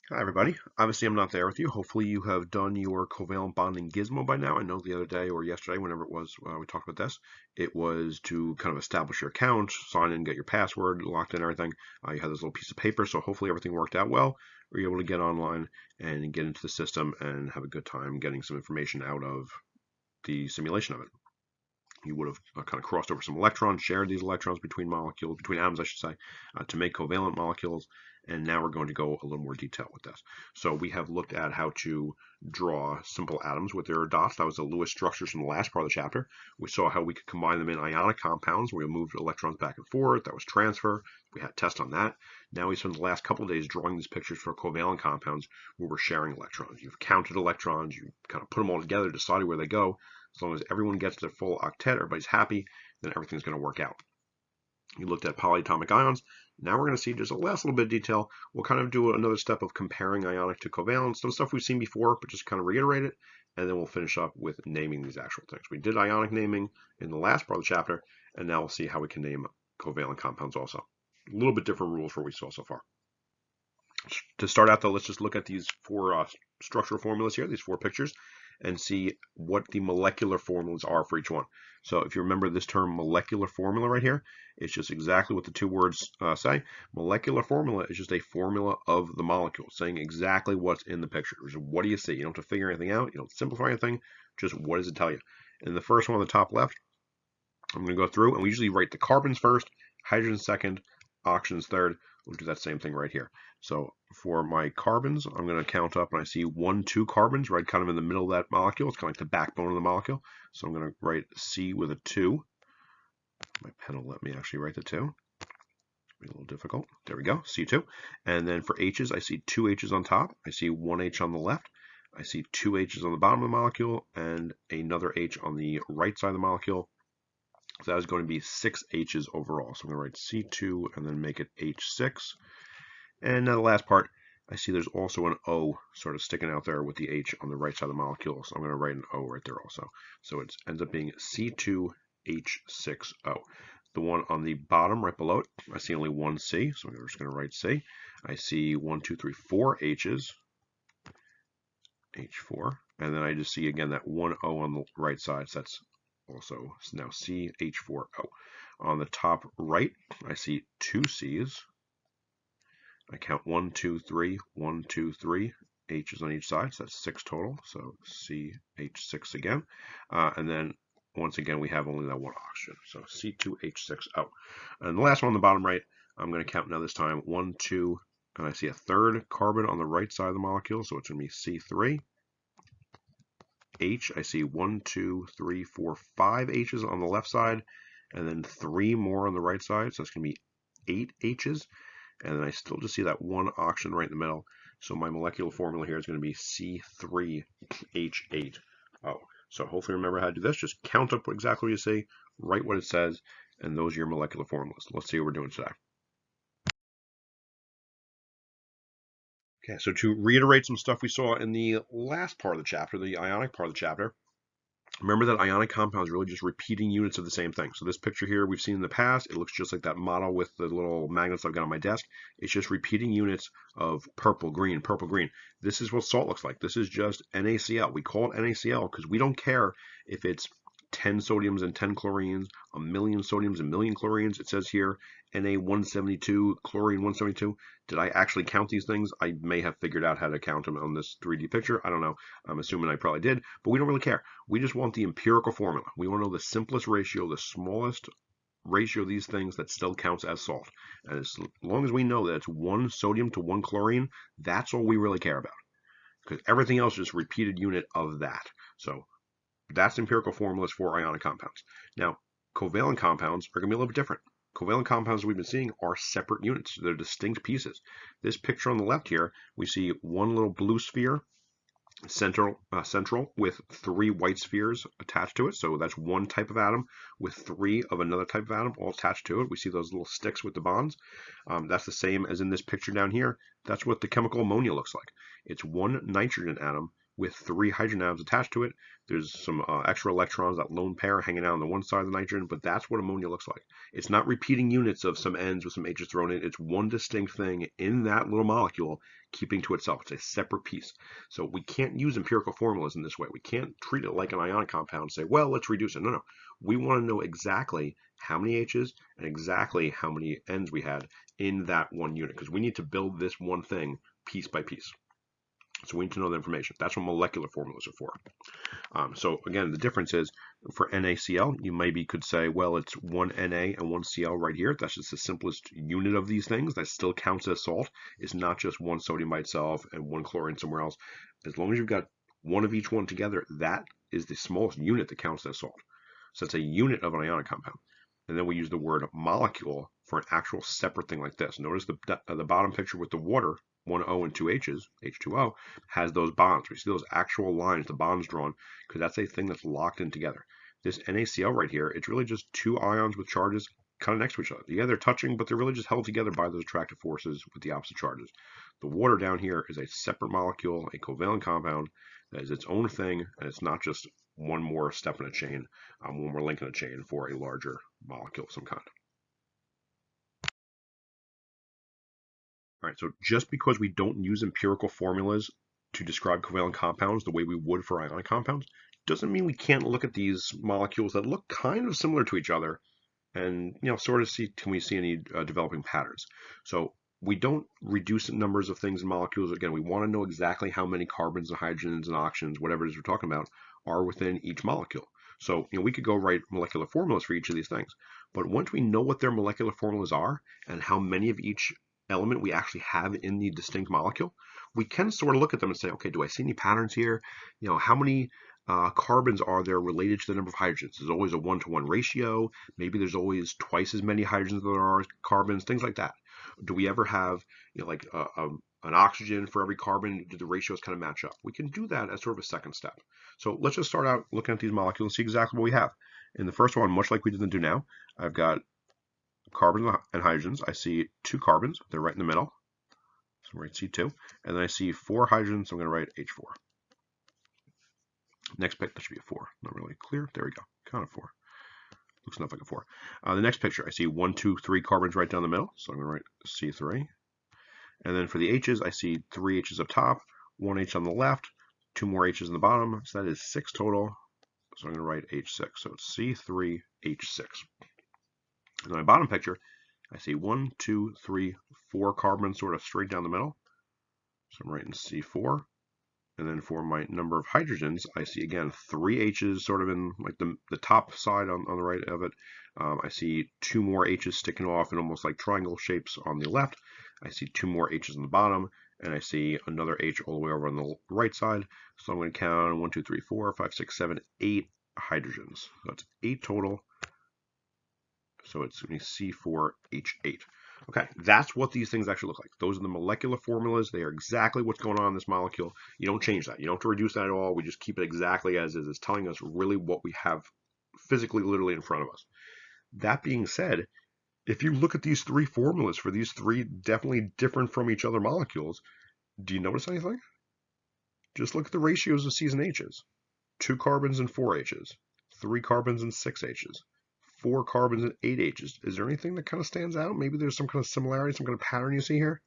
Hi everybody. Obviously I'm not there with you. Hopefully you have done your covalent bonding gizmo by now. I know the other day or yesterday, whenever it was, we talked about this, it was to kind of establish your account, sign in, get your password, locked in everything. You had this little piece of paper, so hopefully everything worked out well. Were you able to get online and get into the system and have a good time getting some information out of the simulation of it. You would have kind of crossed over some electrons, shared these electrons between molecules, between atoms, I should say, to make covalent molecules. And now we're going to go a little more detail with this. So we have looked at how to draw simple atoms with their dots. That was the Lewis structures from the last part of the chapter. We saw how we could combine them in ionic compounds where we moved electrons back and forth. That was transfer. We had tests on that. Now we spent the last couple of days drawing these pictures for covalent compounds where we're sharing electrons. You've counted electrons, you kind of put them all together, decided where they go. As long as everyone gets their full octet, everybody's happy, then everything's going to work out. You looked at polyatomic ions. Now we're going to see just a last little bit of detail. We'll kind of do another step of comparing ionic to covalent, some stuff we've seen before, but just kind of reiterate it, and then we'll finish up with naming these actual things. We did ionic naming in the last part of the chapter, and now we'll see how we can name covalent compounds also. A little bit different rules from what we saw so far. To start out, though, let's just look at these four structural formulas here, these four pictures, and see what the molecular formulas are for each one. So if you remember this term molecular formula right here, it's just exactly what the two words say. Molecular formula is just a formula of the molecule, saying exactly what's in the picture. What do you see? You don't have to figure anything out. You don't simplify anything. Just what does it tell you? In the first one on the top left, I'm going to go through, and we usually write the carbons first, hydrogen second, oxygens third. We'll do that same thing right here. So for my carbons, I'm going to count up, and I see 1, 2 carbons right kind of in the middle of that molecule. It's kind of like the backbone of the molecule. So I'm going to write C with a 2. My pen will let me actually write the 2. Be a little difficult. There we go, C2. And then for H's, I see 2 H's on top. I see 1 H on the left. I see 2 H's on the bottom of the molecule and another H on the right side of the molecule. So that is going to be 6 H's overall. So I'm going to write C2 and then make it H6. And now the last part, I see there's also an O sort of sticking out there with the H on the right side of the molecule. So I'm going to write an O right there also. So it ends up being C2H6O. The one on the bottom right below it, I see only one C, so I'm just going to write C. I see 1, 2, 3, 4 H's, H4. And then I just see again that one O on the right side, so that's also now CH4O. On the top right, I see 2 C's. I count 1, 2, 3, 1, 2, 3 H's on each side, so that's 6 total. So CH6 again. And then once again, we have only that one oxygen. So C2H6O. And the last one on the bottom right, I'm going to count now this time 1, 2, and I see a third carbon on the right side of the molecule, so it's going to be C3. H, I see 1, 2, 3, 4, 5 H's on the left side, and then 3 more on the right side, so it's going to be 8 H's. And then I still just see that one oxygen right in the middle. So my molecular formula here is going to be C3H8O. So hopefully remember how to do this. Just count up exactly what you see, write what it says, and those are your molecular formulas. Let's see what we're doing today. Okay, so to reiterate some stuff we saw in the last part of the chapter, the ionic part of the chapter, remember that ionic compounds are really just repeating units of the same thing. So this picture here we've seen in the past. It looks just like that model with the little magnets I've got on my desk. It's just repeating units of purple, green, purple, green. This is what salt looks like. This is just NaCl. We call it NaCl because we don't care if it's 10 sodiums and 10 chlorines, a million sodiums, a million chlorines. It says here Na172, chlorine 172. Did I actually count these things? I may have figured out how to count them on this 3D picture. I don't know. I'm assuming I probably did, but we don't really care. We just want the empirical formula. We want to know the simplest ratio, the smallest ratio of these things that still counts as salt. And as long as we know that it's 1 sodium to 1 chlorine, that's all we really care about. Because everything else is just repeated unit of that. So that's empirical formulas for ionic compounds. Now, covalent compounds are going to be a little bit different. Covalent compounds we've been seeing are separate units. They're distinct pieces. This picture on the left here, we see one little blue sphere, central with 3 white spheres attached to it. So that's one type of atom with 3 of another type of atom all attached to it. We see those little sticks with the bonds. That's the same as in this picture down here. That's what the chemical ammonia looks like. It's one nitrogen atom with 3 hydrogen atoms attached to it. There's some extra electrons, that lone pair hanging out on the one side of the nitrogen, but that's what ammonia looks like. It's not repeating units of some N's with some H's thrown in. It's one distinct thing in that little molecule keeping to itself. It's a separate piece. So we can't use empirical formulas in this way. We can't treat it like an ionic compound and say, well, let's reduce it. No, no. We want to know exactly how many H's and exactly how many N's we had in that one unit, because we need to build this one thing piece by piece. So we need to know the information. That's what molecular formulas are for. So again, the difference is for NaCl, you maybe could say, well, it's one Na and one Cl right here. That's just the simplest unit of these things. That still counts as salt. It's not just one sodium by itself and one chlorine somewhere else. As long as you've got one of each one together, that is the smallest unit that counts as salt. So it's a unit of an ionic compound. And then we use the word molecule for an actual separate thing like this. Notice the bottom picture with the water, one O and two H's, H2O, has those bonds. We see those actual lines, the bonds drawn, because that's a thing that's locked in together. This NaCl right here, it's really just two ions with charges kind of next to each other. Yeah, they're touching, but they're really just held together by those attractive forces with the opposite charges. The water down here is a separate molecule, a covalent compound that is its own thing, and it's not just one more step in a chain when we're linking a chain for a larger molecule of some kind. All right, so just because we don't use empirical formulas to describe covalent compounds the way we would for ionic compounds, doesn't mean we can't look at these molecules that look kind of similar to each other and sort of see, can we see any developing patterns. So we don't reduce the numbers of things in molecules. Again, we want to know exactly how many carbons and hydrogens and oxygens, whatever it is we're talking about, are within each molecule. So we could go write molecular formulas for each of these things. But once we know what their molecular formulas are and how many of each element we actually have in the distinct molecule, we can sort of look at them and say, okay, do I see any patterns here? How many carbons are there related to the number of hydrogens? There's always a 1-to-1 ratio. Maybe there's always twice as many hydrogens as there are carbons, things like that. Do we ever have like an oxygen for every carbon? Do the ratios kind of match up? We can do that as sort of a second step. So let's just start out looking at these molecules and see exactly what we have. In the first one, much like we didn't do now, I've got carbons and hydrogens. I see 2 carbons. They're right in the middle. So I'm going to write C2. And then I see 4 hydrogens. So I'm going to write H4. Next pick, that should be a 4. Not really clear. There we go. Kind of 4. Looks enough like a 4. The next picture, I see 1, 2, 3 carbons right down the middle. So I'm going to write C3. And then for the H's, I see 3 H's up top, 1 H on the left, 2 more H's in the bottom. So that is 6 total. So I'm going to write H6. So it's C3H6. And then my bottom picture, I see 1, 2, 3, 4 carbons sort of straight down the middle. So I'm writing C4. And then for my number of hydrogens, I see again 3 H's sort of in like the top side on the right of it. I see 2 more H's sticking off in almost like triangle shapes on the left. I see 2 more H's on the bottom, and I see another H all the way over on the right side. So I'm going to count 1, 2, 3, 4, 5, 6, 7, 8 hydrogens. So that's 8 total. So it's going to be C4H8. Okay, that's what these things actually look like. Those are the molecular formulas. They are exactly what's going on in this molecule. You don't change that. You don't have to reduce that at all. We just keep it exactly as is. It's telling us really what we have physically, literally in front of us. That being said, if you look at these 3 formulas for these 3 definitely different from each other molecules, do you notice anything? Just look at the ratios of C's and H's. 2 carbons and 4 H's. 3 carbons and 6 H's. 4 carbons and 8 H's. Is there anything that kind of stands out? Maybe there's some kind of similarity, some kind of pattern you see here?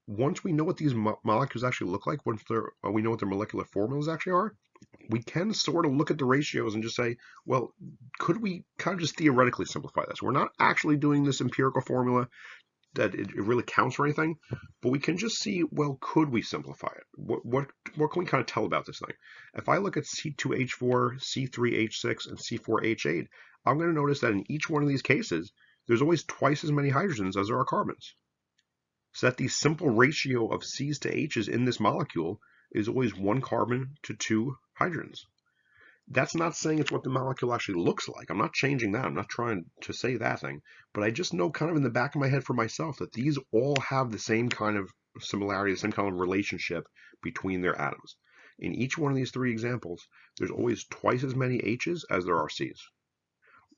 Once we know what these molecules actually look like, once we know what their molecular formulas actually are, we can sort of look at the ratios and just say, well, could we kind of just theoretically simplify this? We're not actually doing this empirical formula that it really counts for anything, but we can just see, well, could we simplify it? What can we kind of tell about this thing? If I look at C2H4, C3H6, and C4H8, I'm going to notice that in each one of these cases, there's always twice as many hydrogens as there are carbons. So that the simple ratio of C's to H's in this molecule is always 1 carbon to 2 hydrogens. That's not saying it's what the molecule actually looks like. I'm not changing that. I'm not trying to say that thing. But I just know kind of in the back of my head for myself that these all have the same kind of similarity, the same kind of relationship between their atoms. In each one of these 3 examples, there's always twice as many H's as there are C's.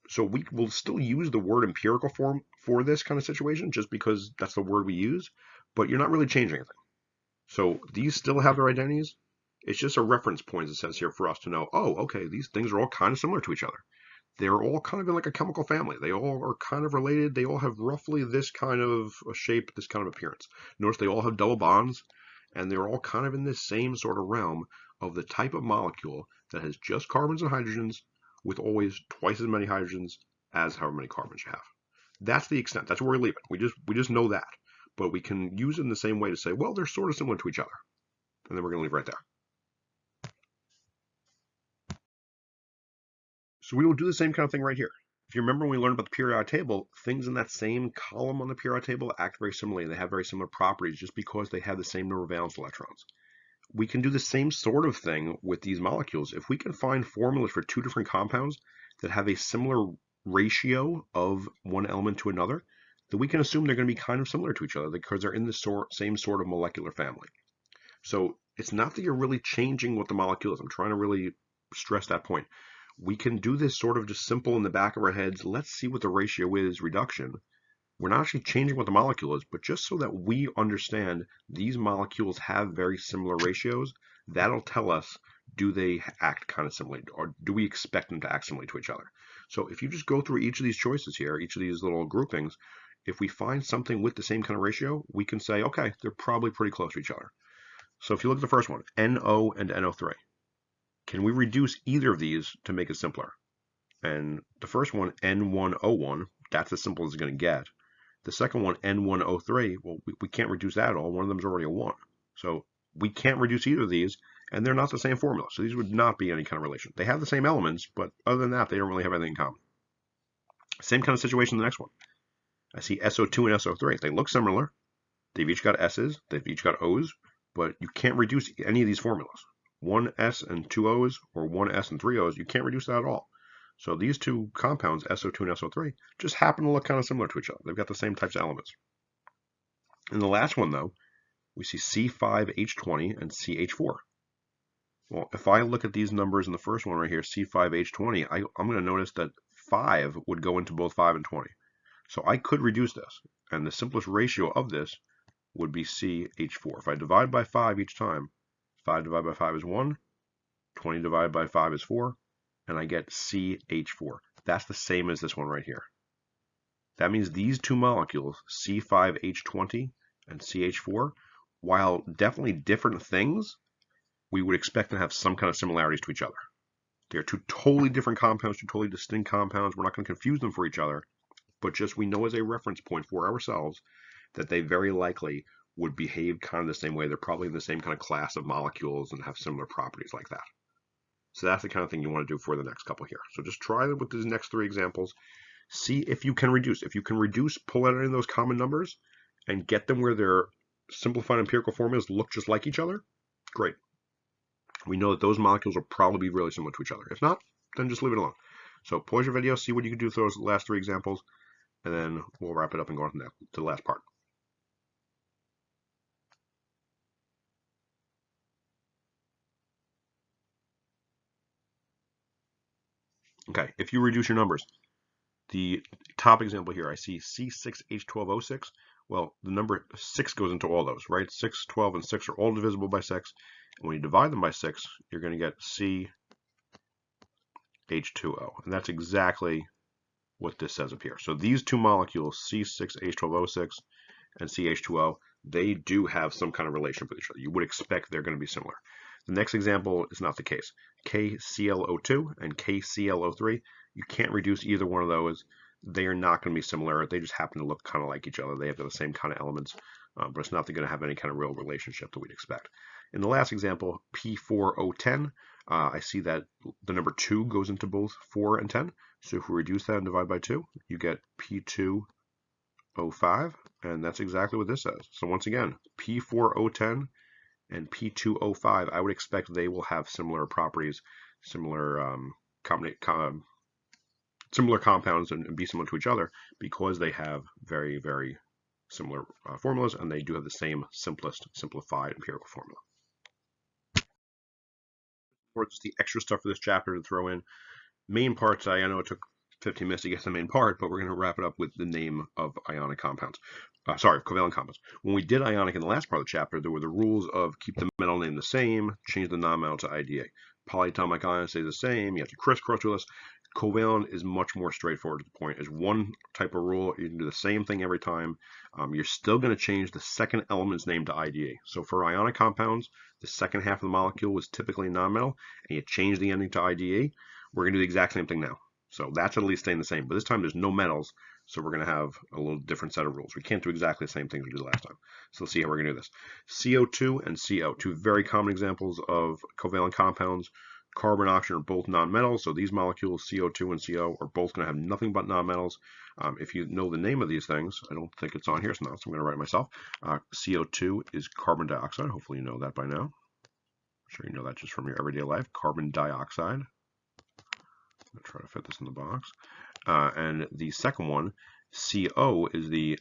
So we will still use the word empirical form for this kind of situation just because that's the word we use, but you're not really changing anything. So these still have their identities. It's just a reference point, as it says here, for us to know, oh, okay, these things are all kind of similar to each other. They're all kind of in like a chemical family. They all are kind of related. They all have roughly this kind of a shape, this kind of appearance. Notice they all have double bonds, and they're all kind of in this same sort of realm of the type of molecule that has just carbons and hydrogens with always twice as many hydrogens as however many carbons you have. That's the extent. That's where we leave it. We just know that. But we can use it in the same way to say, well, they're sort of similar to each other. And then we're going to leave right there. So we will do the same kind of thing right here. If you remember when we learned about the periodic table, things in that same column on the periodic table act very similarly. They have very similar properties just because they have the same number of valence electrons. We can do the same sort of thing with these molecules. If we can find formulas for two different compounds that have a similar ratio of one element to another, then we can assume they're going to be kind of similar to each other because they're in the same sort of molecular family. So it's not that you're really changing what the molecule is. I'm trying to really stress that point. We can do this sort of just simple in the back of our heads. Let's see what the ratio is reduction. We're not actually changing what the molecule is, but just so that we understand these molecules have very similar ratios, that'll tell us, do they act kind of similarly, or do we expect them to act similarly to each other? So if you just go through each of these choices here, each of these little groupings, if we find something with the same kind of ratio, we can say, okay, they're probably pretty close to each other. So if you look at the first one, NO and NO3, can we reduce either of these to make it simpler? And the first one, N1O1, that's as simple as it's going to get. The second one, N1O3, well, we can't reduce that at all. One of them is already a 1. So we can't reduce either of these, and they're not the same formula. So these would not be any kind of relation. They have the same elements, but other than that, they don't really have anything in common. Same kind of situation in the next one. I see SO2 and SO3. They look similar. They've each got S's. They've each got O's. But you can't reduce any of these formulas. One S and two O's, or one S and three O's, you can't reduce that at all. So these two compounds, SO2 and SO3, just happen to look kind of similar to each other. They've got the same types of elements. In the last one, though, we see C5H20 and CH4. Well, if I look at these numbers in the first one right here, C5H20, I'm going to notice that 5 would go into both 5 and 20. So I could reduce this, and the simplest ratio of this would be CH4. If I divide by 5 each time, 5 divided by 5 is 1, 20 divided by 5 is 4, and I get CH4. That's the same as this one right here. That means these two molecules, C5H20 and CH4, while definitely different things, we would expect to have some kind of similarities to each other. They're two totally different compounds, two totally distinct compounds. We're not going to confuse them for each other, but just we know as a reference point for ourselves that they very likely would behave kind of the same way. They're probably in the same kind of class of molecules and have similar properties like that. So that's the kind of thing you want to do for the next couple here. So just try them with these next three examples. See if you can reduce. If you can reduce, pull out any of those common numbers and get them where their simplified empirical formulas look just like each other, great. We know that those molecules will probably be really similar to each other. If not, then just leave it alone. So pause your video, see what you can do with those last three examples, and then we'll wrap it up and go on to the last part. Okay, if you reduce your numbers, the top example here, I see C6H12O6. Well, the number 6 goes into all those, right? 6, 12, and 6 are all divisible by 6. And when you divide them by 6, you're going to get CH2O. And that's exactly what this says up here. So these two molecules, C6H12O6 and CH2O, they do have some kind of relation with each other. You would expect they're going to be similar. The next example is not the case. KClO2 and KClO3, you can't reduce either one of those. They are not going to be similar. They just happen to look kind of like each other. They have the same kind of elements, but it's not going to have any kind of real relationship that we'd expect. In the last example, P4O10, I see that the number 2 goes into both 4 and 10. So if we reduce that and divide by 2, you get P2O5, and that's exactly what this says. So once again, P4O10 and P2O5, I would expect they will have similar properties, similar similar compounds and be similar to each other because they have very, very similar formulas, and they do have the same simplified empirical formula. Or just the extra stuff for this chapter to throw in. Main parts, I know it took 15 minutes to get to the main part, but we're going to wrap it up with the name of ionic compounds. Covalent compounds. When we did ionic in the last part of the chapter, there were the rules of keep the metal name the same, change the non-metal to IDA. Polyatomic ions stay the same, you have to crisscross with this. Covalent is much more straightforward to the point. It's one type of rule. You can do the same thing every time. You're still going to change the second element's name to IDA. So for ionic compounds, the second half of the molecule was typically non-metal, and you change the ending to IDA. We're going to do the exact same thing now. So that's at least staying the same. But this time there's no metals, so we're going to have a little different set of rules. We can't do exactly the same things we did last time. So let's see how we're going to do this. CO2 and CO, two very common examples of covalent compounds. Carbon and oxygen are both nonmetals, so these molecules, CO2 and CO, are both going to have nothing but nonmetals. If you know the name of these things, I don't think it's on here, so I'm going to write it myself. CO2 is carbon dioxide. Hopefully you know that by now. I'm sure you know that just from your everyday life. Carbon dioxide. I'll try to fit this in the box. And the second one, CO, is the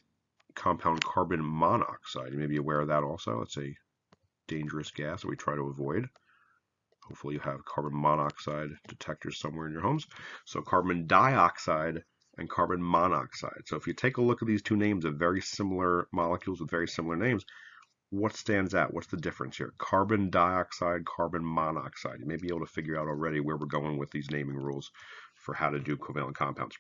compound carbon monoxide. You may be aware of that also. It's a dangerous gas that we try to avoid. Hopefully you have carbon monoxide detectors somewhere in your homes. So carbon dioxide and carbon monoxide. So if you take a look at these two names of very similar molecules with very similar names, what stands out? What's the difference here? Carbon dioxide, carbon monoxide. You may be able to figure out already where we're going with these naming rules for how to do covalent compounds.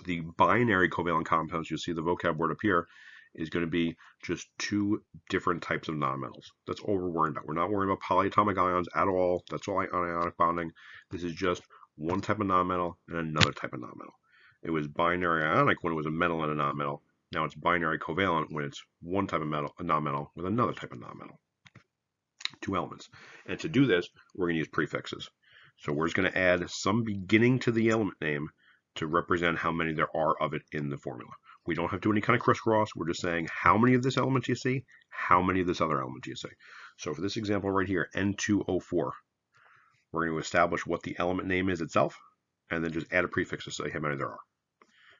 The binary covalent compounds, you'll see the vocab word up here, is going to be just two different types of nonmetals. That's all we're worrying about. We're not worrying about polyatomic ions at all. That's all ionic bonding. This is just one type of nonmetal and another type of nonmetal. It was binary ionic when it was a metal and a nonmetal. Now it's binary covalent when it's one type of metal, a nonmetal, with another type of nonmetal. Two elements. And to do this, we're going to use prefixes. So we're just going to add some beginning to the element name to represent how many there are of it in the formula. We don't have to do any kind of crisscross. We're just saying how many of this element do you see, how many of this other element do you see. So for this example right here, N2O4, we're going to establish what the element name is itself, and then just add a prefix to say how many there are.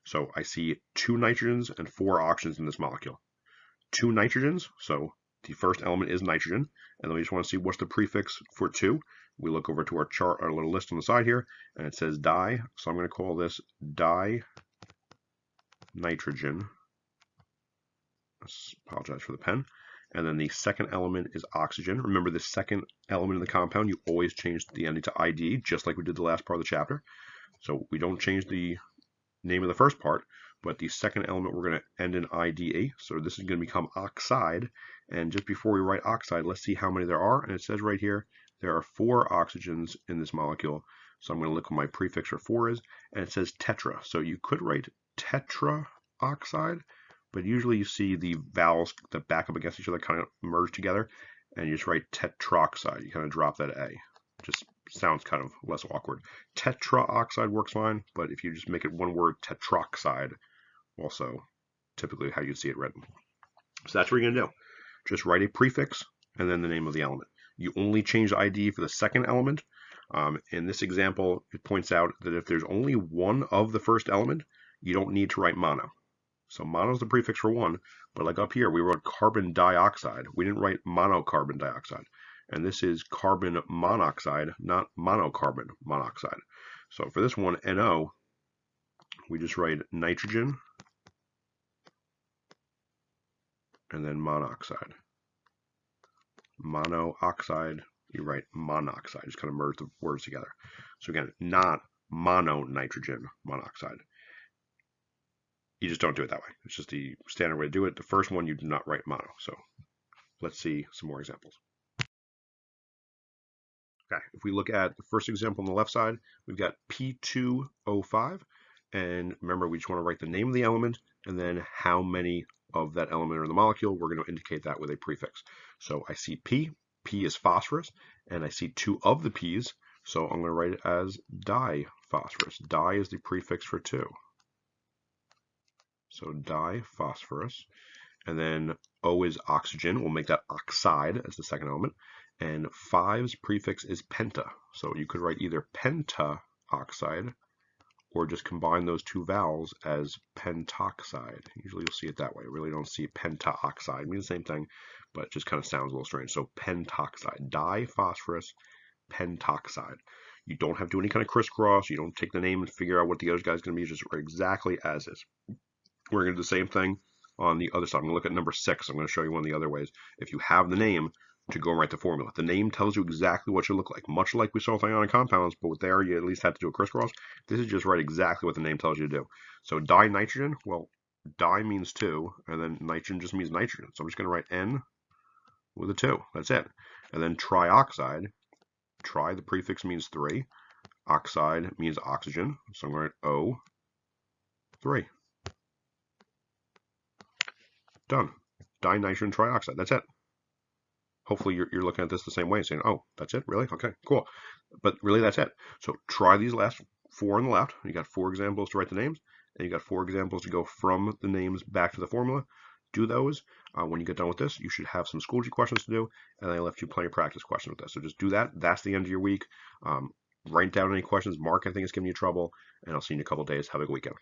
So I see 2 nitrogens and 4 oxygens in this molecule. 2 nitrogens, so the first element is nitrogen, and then we just want to see what's the prefix for 2. We look over to our chart, our little list on the side here, and it says di, so I'm going to call this di-nitrogen. Apologize for the pen. And then the second element is oxygen. Remember, the second element in the compound, you always change the ending to ID, just like we did the last part of the chapter. So we don't change the name of the first part, but the second element we're going to end in IDA. So this is going to become oxide. And just before we write oxide, let's see how many there are. And it says right here, there are 4 oxygens in this molecule. So I'm going to look what my prefix for 4 is, and it says tetra. So you could write tetraoxide, but usually you see the vowels that back up against each other kind of merge together, and you just write tetroxide. You kind of drop that A. Just sounds kind of less awkward. Tetraoxide works fine, but if you just make it one word, tetroxide, also typically how you see it written. So that's what you're going to do. Just write a prefix and then the name of the element. You only change the ID for the second element. In this example, it points out that if there's only one of the first element, you don't need to write mono. So mono is the prefix for 1, but like up here, we wrote carbon dioxide. We didn't write monocarbon dioxide. And this is carbon monoxide, not monocarbon monoxide. So for this one, NO, we just write nitrogen and then monoxide. Monooxide, you write monoxide. Just kind of merge the words together. So again, not mononitrogen monoxide. You just don't do it that way. It's just the standard way to do it. The first one, you do not write mono. So let's see some more examples. Okay, if we look at the first example on the left side, we've got P2O5. And remember, we just want to write the name of the element and then how many of that element are in the molecule. We're going to indicate that with a prefix. So I see P. P is phosphorus, and I see 2 of the P's. So I'm going to write it as diphosphorus. Di is the prefix for 2. So diphosphorus. And then O is oxygen. We'll make that oxide as the second element. And 5's prefix is penta. So you could write either pentaoxide or just combine those 2 vowels as pentoxide. Usually you'll see it that way. You really don't see pentaoxide. It means the same thing, but it just kind of sounds a little strange. So pentoxide, diphosphorus pentoxide. You don't have to do any kind of crisscross. You don't take the name and figure out what the other guy's going to be. Just write exactly as is. We're going to do the same thing on the other side. I'm going to look at number 6. I'm going to show you one of the other ways. If you have the name, to go and write the formula. The name tells you exactly what you look like, much like we saw with ionic compounds, but with there you at least had to do a crisscross. This is just write exactly what the name tells you to do. So dinitrogen, well, di means 2, and then nitrogen just means nitrogen. So I'm just going to write N with a 2. That's it. And then trioxide, tri, the prefix means 3. Oxide means oxygen. So I'm going to write O3. Done. Dinitrogen trioxide. That's it. Hopefully you're looking at this the same way and saying, oh, that's it? Really? Okay, cool. But really, that's it. So try these last 4 on the left. You got 4 examples to write the names, and you got 4 examples to go from the names back to the formula. Do those. When you get done with this, you should have some Schoology questions to do, and I left you plenty of practice questions with this. So just do that. That's the end of your week. Write down any questions. Mark, I think, is giving you trouble, and I'll see you in a couple of days. Have a good weekend.